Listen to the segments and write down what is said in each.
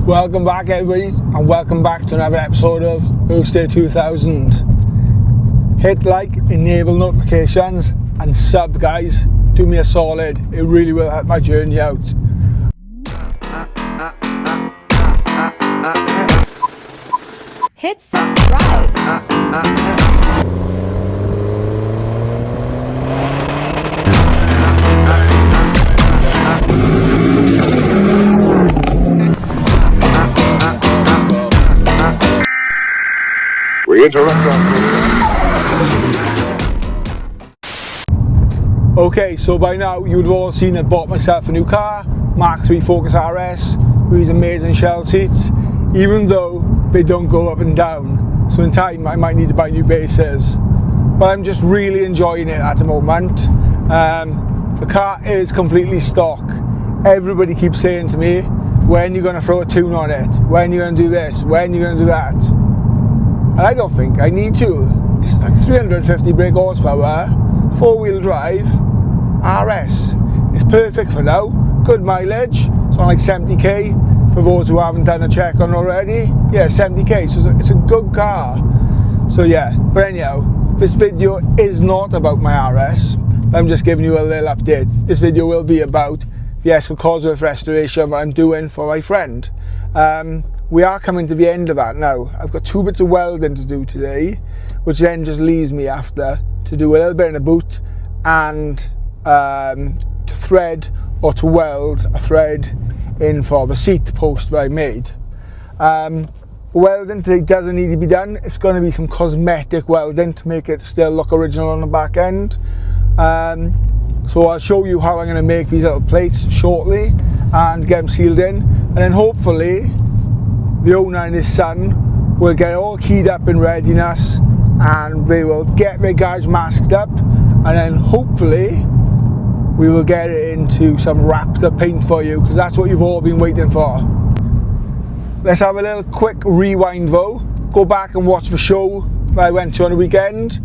Welcome back everybody, and welcome back to another episode of Birthday 2000. Hit like, enable notifications and sub guys, do me a solid, it really will help my journey out. Hit subscribe. Okay, so by now you'd have all seen I bought myself a new car, Mark III Focus RS, with these amazing shell seats, even though they don't go up and down. So in time I might need to buy new bases. But I'm just really enjoying it at the moment. The car is completely stock. Everybody keeps saying to me, when are you going to throw a tune on it? When are you going to do this? When are you going to do that? And I don't think I need to. It's like 350 brake horsepower, 4-wheel drive, RS. It's perfect for now. Good mileage. It's on like 70k for those who haven't done a check on already. Yeah, 70k. So it's a good car. So yeah. But anyhow, this video is not about my RS. I'm just giving you a little update. This video will be about the Escort Cosworth restoration that I'm doing for my friend. We are coming to the end of that now. I've got 2 bits of welding to do today, which then just leaves me after to do a little bit in the boot and to thread or to weld a thread in for the seat post that I made. Welding today doesn't need to be done. It's going to be some cosmetic welding to make it still look original on the back end. So I'll show you how I'm going to make these little plates shortly and get them sealed in, and then hopefully the owner and his son will get it all keyed up in readiness and they will get their garage masked up, and then hopefully we will get it into some wrapped up paint for you, because that's what you've all been waiting for. Let's have a little quick rewind though, go back and watch the show that I went to on the weekend,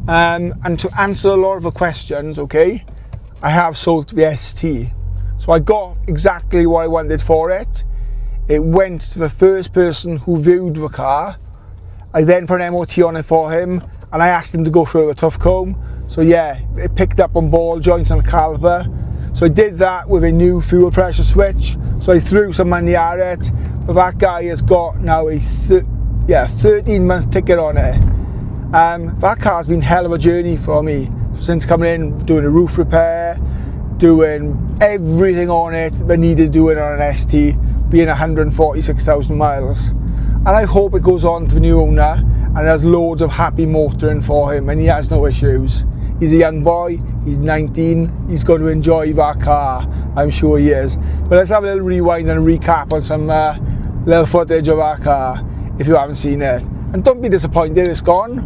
and to answer a lot of the questions, okay, I have sold the ST. So I got exactly what I wanted for it. It went to the first person who viewed the car. I then put an MOT on it for him, and I asked him to go through a tough comb. So yeah, it picked up on ball joints and a caliper. So I did that with a new fuel pressure switch. So I threw some money at it, but that guy has got now a 13-month ticket on it. That car's been a hell of a journey for me since coming in, doing a roof repair, doing everything on it that needed doing on an ST, being 146,000 miles. And I hope it goes on to the new owner and has loads of happy motoring for him and he has no issues. He's a young boy, he's 19, he's going to enjoy that car, I'm sure he is. But let's have a little rewind and a recap on some little footage of our car if you haven't seen it. And don't be disappointed, it's gone.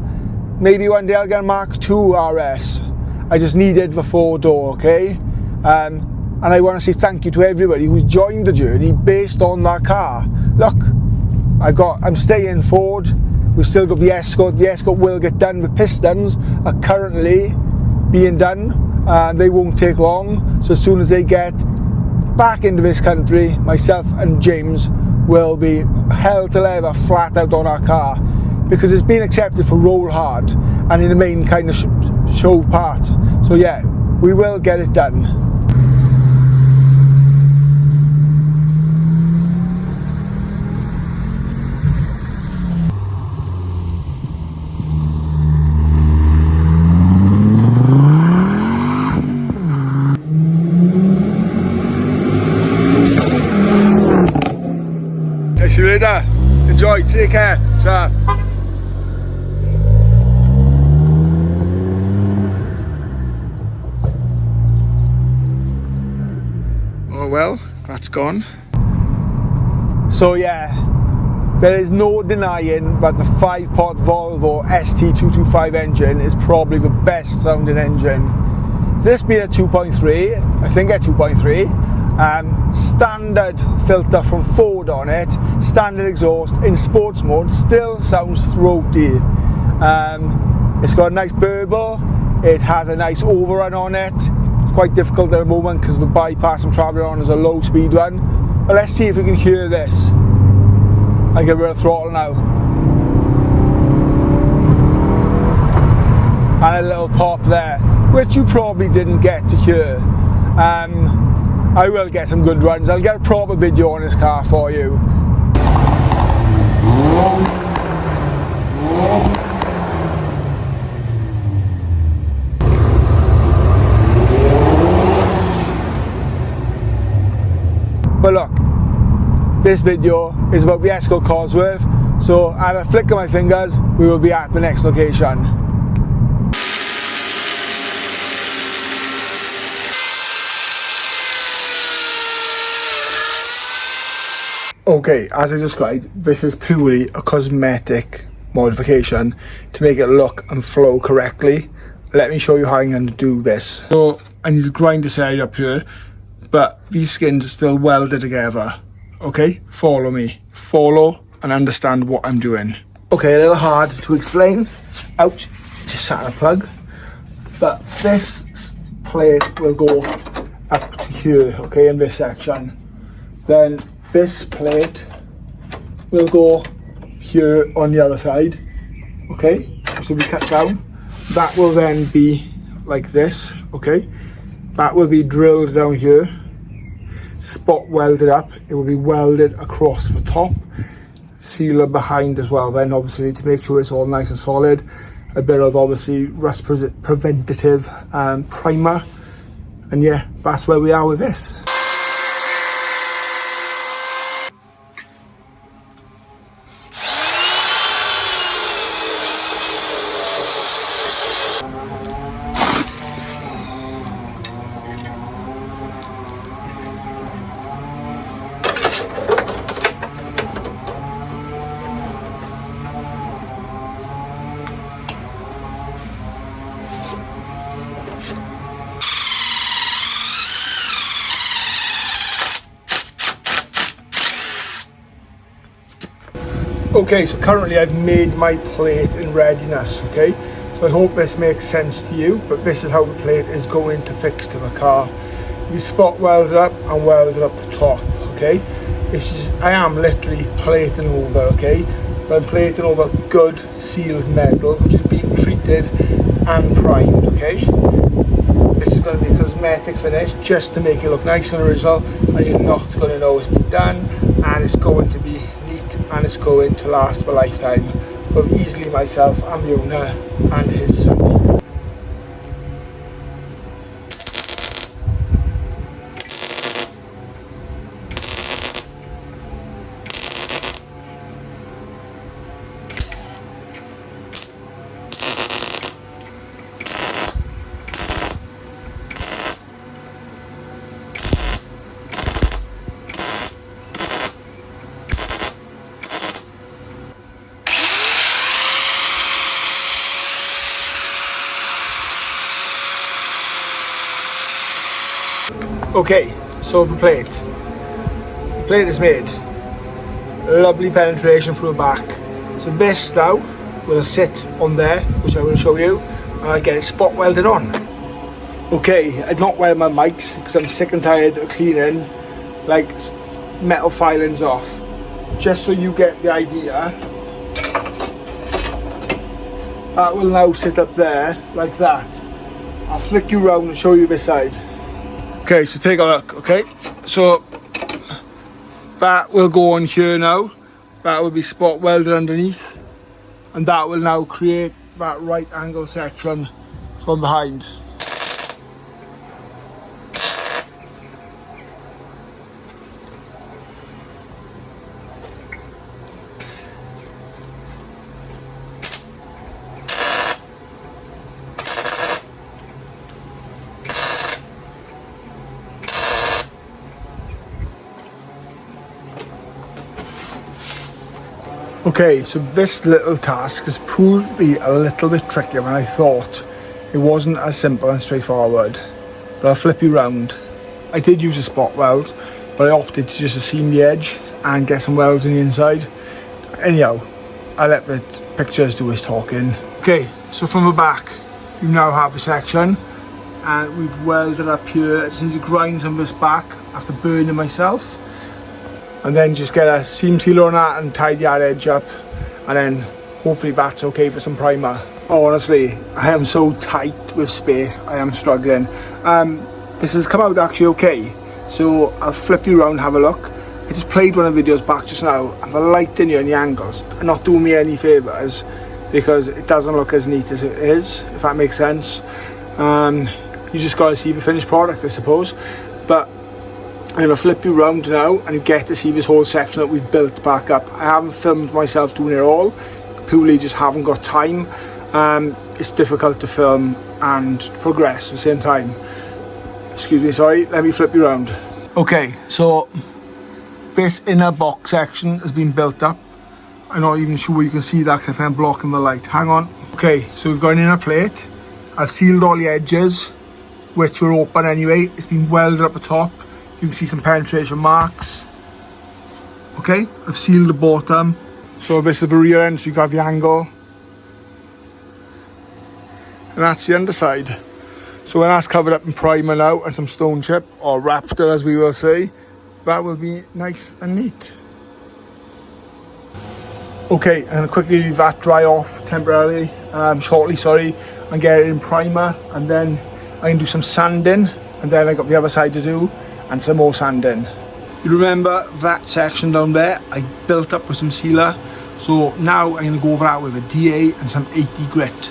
Maybe one day I'll get a Mark II RS. I just needed the 4-door, okay? And I want to say thank you to everybody who's joined the journey based on that car. Look, I'm staying Ford. We've still got the Escort. The Escort will get done. The pistons are currently being done. They won't take long. So as soon as they get back into this country, myself and James will be hell to leather flat out on our car, because it's been accepted for roll hard and in the main kind of show part. So yeah, we will get it done. See you later. Enjoy. Take care. Ciao. Oh well, that's gone. So yeah, there is no denying that the 5-pot Volvo ST225 engine is probably the best sounding engine. This being a 2.3, I think a 2.3, standard filter from Ford on it, standard exhaust in sports mode, still sounds throaty. It's got a nice burble, it has a nice overrun on it. It's quite difficult at the moment because the bypass I'm travelling on is a low speed one, but let's see if we can hear this. I give her a throttle now. And a little pop there, which you probably didn't get to hear. I will get some good runs. I'll get a proper video on this car for you. But look, this video is about the Escort Cosworth, so at a flick of my fingers, we will be at the next location. Okay, as I described, this is purely a cosmetic modification to make it look and flow correctly. Let me show you how I'm going to do this. So I need to grind this area up here, but these skins are still welded together. Okay, follow me. Follow and understand what I'm doing. Okay, a little hard to explain. Ouch, just sat in a plug. But this plate will go up to here, okay, in this section. Then this plate will go here on the other side, okay, so we cut down. That will then be like this, okay. That will be drilled down here, spot welded up. It will be welded across the top, sealer behind as well then, obviously, to make sure it's all nice and solid. A bit of obviously rust preventative primer, and yeah, that's where we are with this. Okay, so currently I've made my plate in readiness, okay? So I hope this makes sense to you, but this is how the plate is going to fix to the car. You spot weld it up and weld it up the top, okay? I am literally plating over, okay? But I'm plating over good sealed metal, which has been treated and primed, okay? This is going to be a cosmetic finish, just to make it look nice and original, and you're not going to know it's been done, and it's going to be and it's going to last for a lifetime of easily myself and the owner and his son. Okay, so the plate is made. Lovely penetration through the back. So this now will sit on there, which I will show you, and I'll get it spot welded on. Okay, I've not welded my mics because I'm sick and tired of cleaning like metal filings off. Just so you get the idea, that will now sit up there like that. I'll flick you round and show you this side. Okay, so take a look, okay? So that will go on here now. That will be spot welded underneath. And that will now create that right angle section from behind. Okay, so this little task has proved to be a little bit trickier than I thought. It wasn't as simple and straightforward, but I'll flip you round. I did use a spot weld, but I opted to just seam the edge and get some welds on the inside. Anyhow, I'll let the pictures do his talking. Okay, so from the back, you now have a section, and we've welded up here. I just need to grind some of this back after burning myself. and then just get a seam sealer on that and tidy that edge up, and then hopefully that's okay for some primer. Oh, honestly, I am so tight with space, I am struggling. This has come out actually okay, so I'll flip you around and have a look. I just played one of the videos back just now, and the lighting here and the angles are not doing me any favours, because it doesn't look as neat as it is, if that makes sense. You just got to see the finished product, I suppose. But I'm going to flip you around now and you get to see this whole section that we've built back up. I haven't filmed myself doing it all, purely just haven't got time. It's difficult to film and progress at the same time. Excuse me, sorry, let me flip you around. Okay, so this inner box section has been built up. I'm not even sure you can see that because I'm blocking the light. Hang on. Okay, so we've got an inner plate. I've sealed all the edges, which were open anyway. It's been welded up the top. You can see some penetration marks. Okay, I've sealed the bottom. So this is the rear end, so you got the angle. And that's the underside. So when that's covered up in primer now and some stone chip, or wrapped as we will say, that will be nice and neat. Okay, I'm going to quickly leave that dry off temporarily, shortly, sorry, and get it in primer, and then I can do some sanding, and then I got the other side to do, and some more sanding. You remember that section down there, I built up with some sealer, so now I'm going to go over that with a DA and some 80 grit.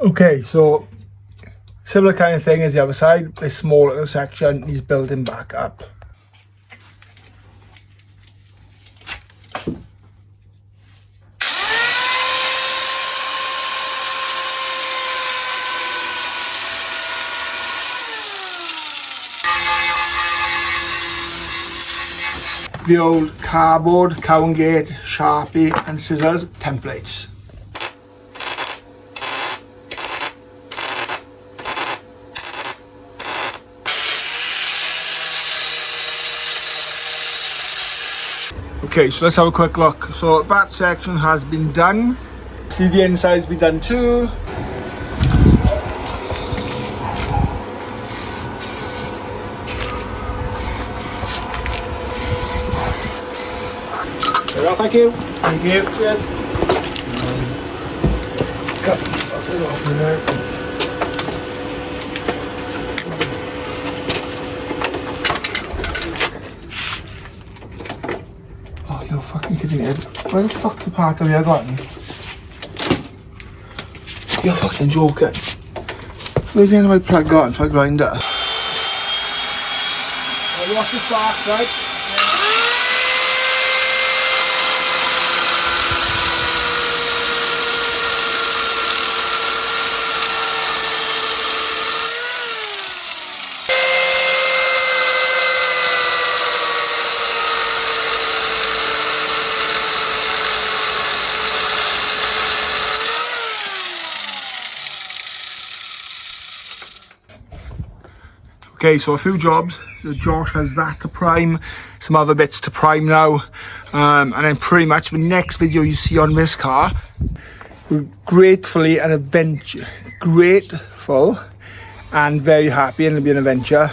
Okay, so similar kind of thing as the other side. This small little section needs building back up. The old cardboard, cow and gate, Sharpie and scissors templates. Okay, so let's have a quick look. So that section has been done. See, the inside's been done too. Well, thank you. Thank you. Cheers. Cut it off now. You're fucking kidding me. Where the fuck's the part have you got? You're fucking joking. Where's the end of my plug gone? So I grind it. Watch the sparks, right? Okay, so a few jobs. So Josh has that to prime, some other bits to prime now, and then pretty much the next video you see on this car, we're grateful and very happy, and it'll be an adventure.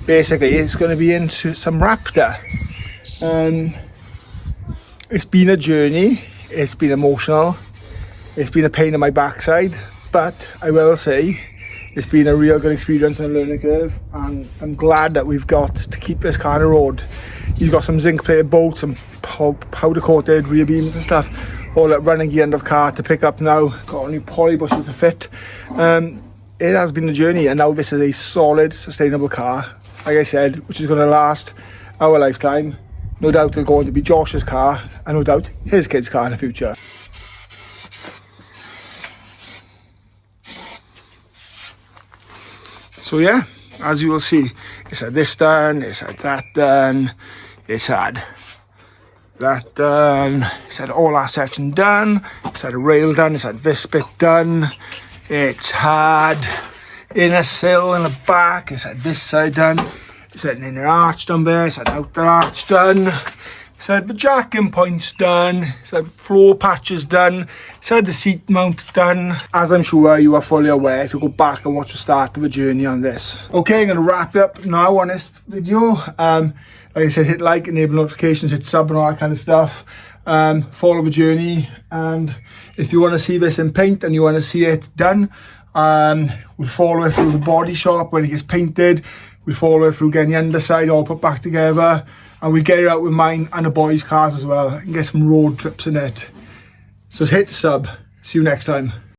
Basically, it's going to be into some Raptor. It's been a journey. It's been emotional. It's been a pain in my backside, but I will say, it's been a real good experience and a learning curve, and I'm glad that we've got to keep this car on the road. You've got some zinc plated bolts, some powder coated rear beams and stuff, all that running the end of the car to pick up now. Got only poly bushes to fit. It has been a journey, and now this is a solid, sustainable car, like I said, which is going to last our lifetime. No doubt it's going to be Josh's car, and no doubt his kid's car in the future. So yeah, as you will see, it's had this done, it's had that done, it's had that done, it's had all our section done, it's had a rail done, it's had this bit done, it's had inner sill in the back, it's had this side done, it's had an inner arch done there, it's had outer arch done, it's had the jacking points done, it's had floor patches done, it's had the seat mount done. As I'm sure you are fully aware if you go back and watch the start of the journey on this. Okay, I'm going to wrap it up now on this video. Like I said, hit like, enable notifications, hit sub and all that kind of stuff. Follow the journey, and if you want to see this in paint and you want to see it done, we'll follow it through the body shop when it gets painted. We'll follow it through getting the underside all put back together, and we'll get it out with mine and the boys' cars as well and get some road trips in it. So hit sub. See you next time.